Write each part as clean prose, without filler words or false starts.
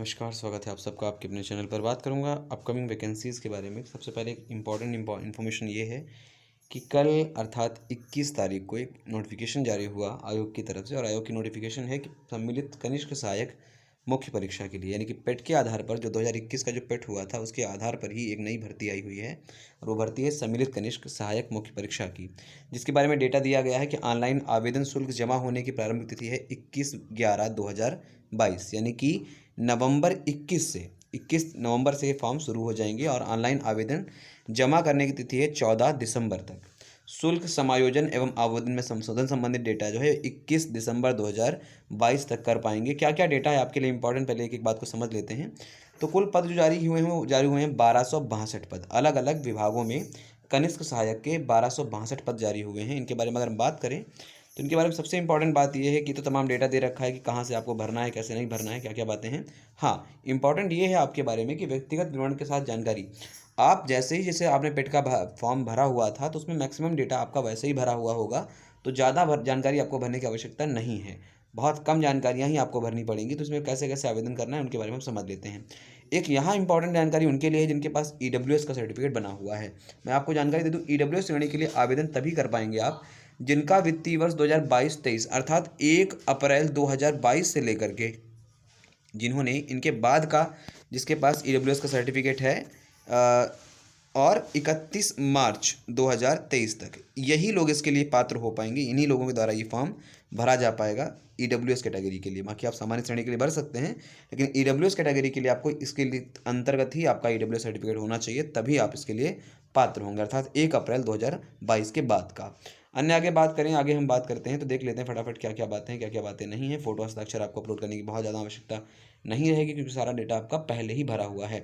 नमस्कार, स्वागत है आप सबका आपके अपने चैनल पर। बात करूंगा अपकमिंग वैकेंसीज़ के बारे में। सबसे पहले एक इम्पॉर्टेंट इन्फॉर्मेशन ये है कि कल अर्थात 21 तारीख को एक नोटिफिकेशन जारी हुआ आयोग की तरफ से, और आयोग की नोटिफिकेशन है कि सम्मिलित कनिष्ठ सहायक मुख्य परीक्षा के लिए, यानी कि पेट के आधार पर जो 2021 का जो पेट हुआ था उसके आधार पर ही एक नई भर्ती आई हुई है, और वो भर्ती है सम्मिलित कनिष्ठ सहायक मुख्य परीक्षा की, जिसके बारे में डेटा दिया गया है कि ऑनलाइन आवेदन शुल्क जमा होने की प्रारंभिक तिथि है 21/11/2022, यानी कि नवंबर 21 नवंबर से ये फॉर्म शुरू हो जाएंगे, और ऑनलाइन आवेदन जमा करने की तिथि है 14 दिसंबर तक। शुल्क समायोजन एवं आवेदन में संशोधन संबंधित डेटा जो है 21 दिसंबर 2022 तक कर पाएंगे। क्या क्या डेटा है आपके लिए इंपॉर्टेंट, पहले एक एक बात को समझ लेते हैं। तो कुल पद जो जारी हुए हैं 1262 पद, अलग अलग विभागों में कनिष्ठ सहायक के 1262 पद जारी हुए हैं। इनके बारे में अगर हम बात करें तो इनके बारे में सबसे इंपॉर्टेंट बात यह है कि तो तमाम डेटा दे रखा है कि कहाँ से आपको भरना है, कैसे नहीं भरना है, क्या क्या बातें हैं। हाँ, इंपॉर्टेंट ये है आपके बारे में कि व्यक्तिगत विवरण के साथ जानकारी, आप जैसे आपने पेट का फॉर्म भरा हुआ था तो उसमें मैक्सिमम डेटा आपका वैसे ही भरा हुआ होगा, तो ज़्यादा जानकारी आपको भरने की आवश्यकता नहीं है। बहुत कम जानकारियाँ ही आपको भरनी पड़ेंगी। तो इसमें कैसे कैसे आवेदन करना है उनके बारे में हम समझ लेते हैं। एक यहाँ इंपॉर्टेंट जानकारी उनके लिए है जिनके पास EWS का सर्टिफिकेट बना हुआ है। मैं आपको जानकारी दे दूँ, EWS श्रेणी के लिए आवेदन तभी कर पाएंगे आप जिनका वित्तीय वर्ष 2022-23 अर्थात 1 अप्रैल 2022 से लेकर के जिन्होंने इनके बाद का, जिसके पास EWS का सर्टिफिकेट है और 31 मार्च 2023 तक, यही लोग इसके लिए पात्र हो पाएंगे। इन्हीं लोगों के द्वारा ये फॉर्म भरा जा पाएगा EWS कैटेगरी के लिए। बाकी आप सामान्य श्रेणी के लिए भर सकते हैं, लेकिन EWS कैटेगरी के लिए आपको इसके लिए अंतर्गत ही आपका EWS सर्टिफिकेट होना चाहिए, तभी आप इसके लिए पात्र होंगे, अर्थात 1 अप्रैल 2022 के बाद का। अन्य आगे बात करें, आगे हम बात करते हैं तो देख लेते हैं फटाफट क्या क्या बातें हैं, क्या क्या बातें नहीं हैं। फोटो हस्ताक्षर आपको अपलोड करने की बहुत ज़्यादा आवश्यकता नहीं रहेगी क्योंकि सारा डेटा आपका पहले ही भरा हुआ है।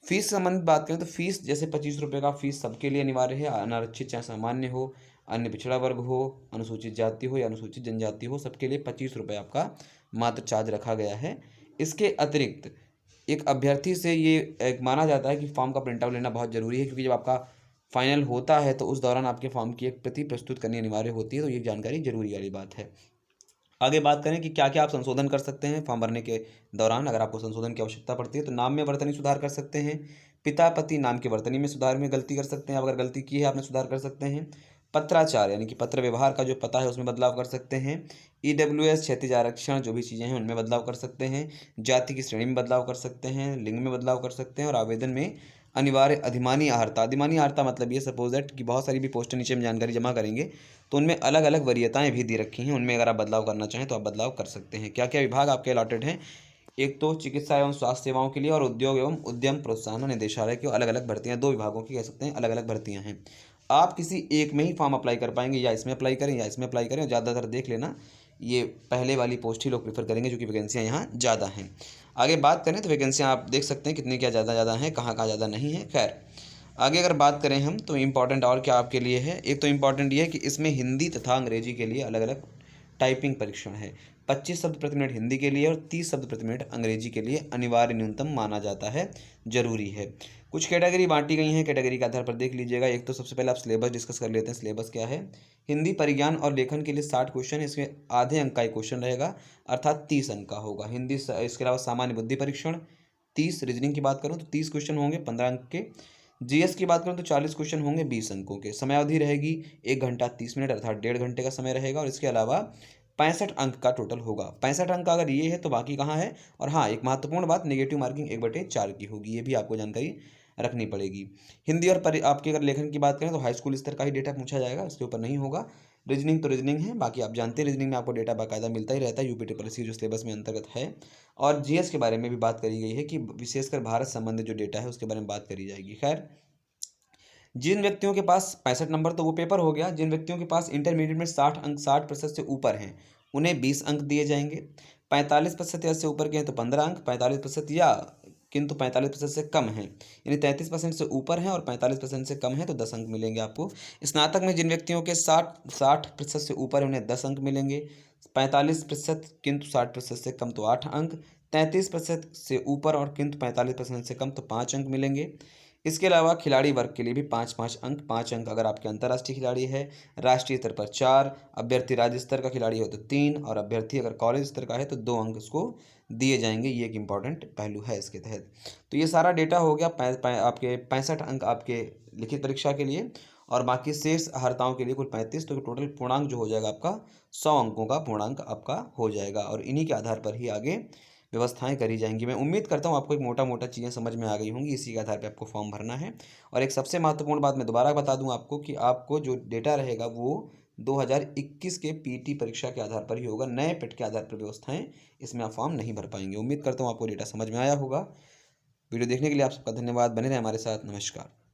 फीस संबंधित बात करें तो फीस जैसे 25 रुपये का फीस सबके लिए अनिवार्य है, अनारक्षित चाहे सामान्य हो, अन्य पिछड़ा वर्ग हो, अनुसूचित जाति हो या अनुसूचित जनजाति हो, सबके लिए 25 रुपये आपका मात्र चार्ज रखा गया है। इसके अतिरिक्त एक अभ्यर्थी से ये एक माना जाता है कि फॉर्म का प्रिंट आउट लेना बहुत ज़रूरी है, क्योंकि जब आपका फाइनल होता है तो उस दौरान आपके फॉर्म की एक प्रति प्रस्तुत करनी अनिवार्य होती है, तो ये जानकारी जरूरी वाली बात है। आगे बात करें कि क्या क्या आप संशोधन कर सकते हैं फॉर्म भरने के दौरान। अगर आपको संशोधन की आवश्यकता पड़ती है तो नाम में वर्तनी सुधार कर सकते हैं, पिता पति नाम की वर्तनी में सुधार में गलती कर सकते हैं, अगर गलती की है आपने सुधार कर सकते हैं। पत्राचार यानी कि पत्र व्यवहार का जो पता है उसमें बदलाव कर सकते हैं। EWS क्षैतिज आरक्षण जो भी चीज़ें हैं उनमें बदलाव कर सकते हैं। जाति की श्रेणी में बदलाव कर सकते हैं, लिंग में बदलाव कर सकते हैं, और आवेदन में अनिवार्य अधिमानी आहारता मतलब ये सपोज दैट कि बहुत सारी भी पोस्टर नीचे में जानकारी जमा करेंगे तो उनमें अलग अलग वरीयताएं भी दे रखी हैं, उनमें अगर आप बदलाव करना चाहें तो आप बदलाव कर सकते हैं। क्या क्या विभाग आपके अलॉटेड हैं, एक तो चिकित्सा एवं स्वास्थ्य सेवाओं के लिए और उद्योग एवं उद्यम प्रोत्साहन निदेशालय की अलग अलग भर्तियां, दो विभागों की कह सकते हैं अलग अलग भर्तियां हैं। आप किसी एक में ही फॉर्म अप्लाई कर पाएंगे, या इसमें अप्लाई करें या इसमें अप्लाई करें। ज़्यादातर देख लेना ये पहले वाली पोस्ट ही लोग प्रेफर करेंगे जो कि वैकेंसियाँ यहाँ ज़्यादा हैं। आगे बात करें तो वैकेंसियाँ आप देख सकते हैं कितनी क्या ज़्यादा हैं, कहाँ कहाँ ज़्यादा नहीं है। खैर आगे अगर बात करें हम तो इम्पॉर्टेंट और क्या आपके लिए है, एक तो इम्पॉर्टेंट ये है कि इसमें हिंदी तथा अंग्रेजी के लिए अलग अलग टाइपिंग परीक्षण है। 25 शब्द प्रति मिनट हिंदी के लिए और 30 शब्द प्रति मिनट अंग्रेजी के लिए अनिवार्य न्यूनतम माना जाता है, जरूरी है। कुछ कैटेगरी बांटी गई हैं, कैटेगरी के आधार पर देख लीजिएगा। एक तो सबसे पहले आप सिलेबस डिस्कस कर लेते हैं। सिलेबस क्या है, हिंदी परिज्ञान और लेखन के लिए 60 क्वेश्चन, इसमें आधे अंक का एक क्वेश्चन रहेगा अर्थात 30 अंक का होगा। हिंदी इसके अलावा सामान्य बुद्धि परीक्षण 30, रीजनिंग की बात करूँ तो 30 क्वेश्चन होंगे 15 अंक के। GS की बात करूँ तो 40 क्वेश्चन होंगे 20 अंकों के। समयावधि रहेगी 1 घंटा 30 मिनट अर्थात 1.5 घंटे का समय रहेगा, और इसके अलावा 65 अंक का टोटल होगा। 65 अंक का अगर ये है तो बाकी कहाँ है। और हाँ, एक महत्वपूर्ण बात, नेगेटिव मार्किंग 1/4 की होगी, ये भी आपको जानकारी रखनी पड़ेगी। हिंदी और आपके अगर लेखन की बात करें तो हाई स्कूल स्तर का ही डेटा पूछा जाएगा, इसके ऊपर नहीं होगा। रीजनिंग तो रीजनिंग है, बाकी आप जानते हैं रीजनिंग में आपको डेटा बाकायदा मिलता ही रहता है, UPSSC जो सिलेबस में अंतर्गत है। और GS के बारे में भी बात करी गई है कि विशेषकर भारत संबंधित जो डेटा है उसके बारे में बात करी जाएगी। खैर, जिन व्यक्तियों के पास 65 नंबर तो वो पेपर हो गया, जिन व्यक्तियों के पास इंटरमीडिएट में 60 अंक 60% से ऊपर हैं उन्हें 20 अंक दिए जाएंगे। 45% या से ऊपर के हैं तो 15 अंक, 45% या किंतु 45% से कम हैं यानी 33% से ऊपर हैं और 45% से कम है तो 10 अंक मिलेंगे आपको। स्नातक में जिन व्यक्तियों के 60% से ऊपर है उन्हें 10 अंक मिलेंगे। 45% किंतु 60% से कम तो 8 अंक, 33% से ऊपर और किंतु 45% से कम तो 5 अंक मिलेंगे। इसके अलावा खिलाड़ी वर्ग के लिए भी 5-5 अंक, 5 अंक अगर आपके अंतर्राष्ट्रीय खिलाड़ी है, राष्ट्रीय स्तर पर 4, अभ्यर्थी राज्य स्तर का खिलाड़ी हो तो 3, और अभ्यर्थी अगर कॉलेज स्तर का है तो 2 अंक उसको दिए जाएंगे। ये एक इम्पॉर्टेंट पहलू है इसके तहत। तो ये सारा डेटा हो गया आपके 65 अंक आपके लिखित परीक्षा के लिए, और बाकी शेष हर्ताओं के लिए कुल 35। तो टोटल पूर्णांक जो हो जाएगा आपका 100 अंकों का पूर्णांक आपका हो जाएगा, और इन्हीं के आधार पर ही आगे व्यवस्थाएं करी जाएंगी। मैं उम्मीद करता हूँ आपको एक मोटा मोटा चीज़ें समझ में आ गई होंगी। इसी के आधार पर आपको फॉर्म भरना है। और एक सबसे महत्वपूर्ण बात मैं दोबारा बता दूं आपको कि आपको जो डेटा रहेगा वो 2021 के पीटी परीक्षा के आधार पर ही होगा। नए पेट के आधार पर व्यवस्थाएं, इसमें आप फॉर्म नहीं भर पाएंगे। उम्मीद करता हूँ आपको डेटा समझ में आया होगा। वीडियो देखने के लिए आप सबका धन्यवाद। बने रहें हमारे साथ। नमस्कार।